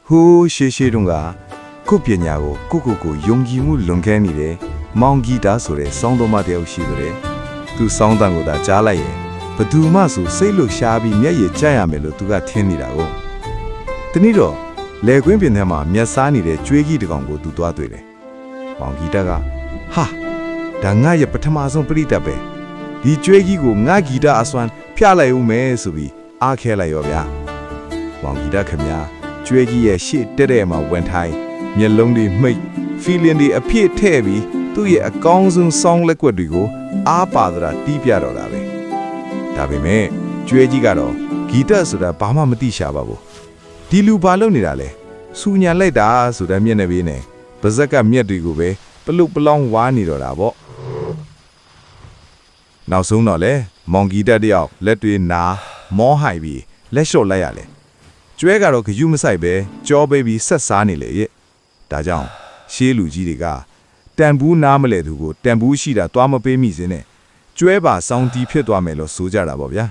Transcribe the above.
ဟိုးရှေးရှေးတုန်းကကိုပညာကိုယုံကြည်မှုလွန်ကဲနေတဲ့မောင်ဂီတာဆိုတဲ့စောင်းတော်မတယောက်ရှိတယ်သူစောင်းတန်ကိုသာကြားလိုက်ရင်ဘသူမှဆိုစိတ်လို့ရှားပြီးမျက်ရည်ကျရမယ်လို့သူကထင်နေတာကိုတနည်းတော့လေကွင်းပြင်ထဲမှာမျက်စားနေတဲ့ကျွေးကြီးတစ်ကောင်ကိုသူသွားတွေ့တယ်မောင်ဂီတာကဟာဒါငါရဲ့ပထမဆုံးပရိသတ်ပဲဒီကျွေးကြီးကိုငါဂီတာအစွမ်းဖျလိုက်ဦးမယ်ဆိုပြီးအားခဲလိုက်ရောဗျာမောင်ဂီတာခင်ဗျာကျွေးကြီးရဲ့ရှေ့တဲ့မှာဝင်ထိုင်းမျက်လုံးတွေမိတ် feeling တွေအပြည့်ထည့်ပြီးသူ့ရဲ့အကောင်းဆုံး song လက်ကွက်တွေကိုအားပါသလားတီးပြတော့တာပဲဒါပေမဲ့ကျွေးကြီးကတော့ဂီတဆိုတာဘာမှမသိရှာပါဘူးဒီလူဘာလုပ်နေတာလဲစူညာလိုက်တာဆိုတဲ့မျက်နှာပေးနဲ့ပါဇက်ကမျက်တွေကိုပဲပလုတ်ပလောင်းဝါနေတော့တာပေါ့နောက်ဆုံးတော့လေမောင်ဂီတတယောက်လက်တွေနာမောဟိုက်ပြီးလက်လျှော့လိုက်ရလေကျွဲကတော့ဂယုမဆိုင်ပဲကြောပေးပြီးဆက်စားနေလေရဲ့ဒါကြောင့်ရှေးလူကြီးတွေကတန်ဘူးနားမလဲသူကိုတန်ဘူးရှိတာသွားမပေးမိစေနဲ့ကျွဲပါစောင်းတီးဖြစ်သွားမယ်လို့ဆိုကြတာပေါ့ဗျာ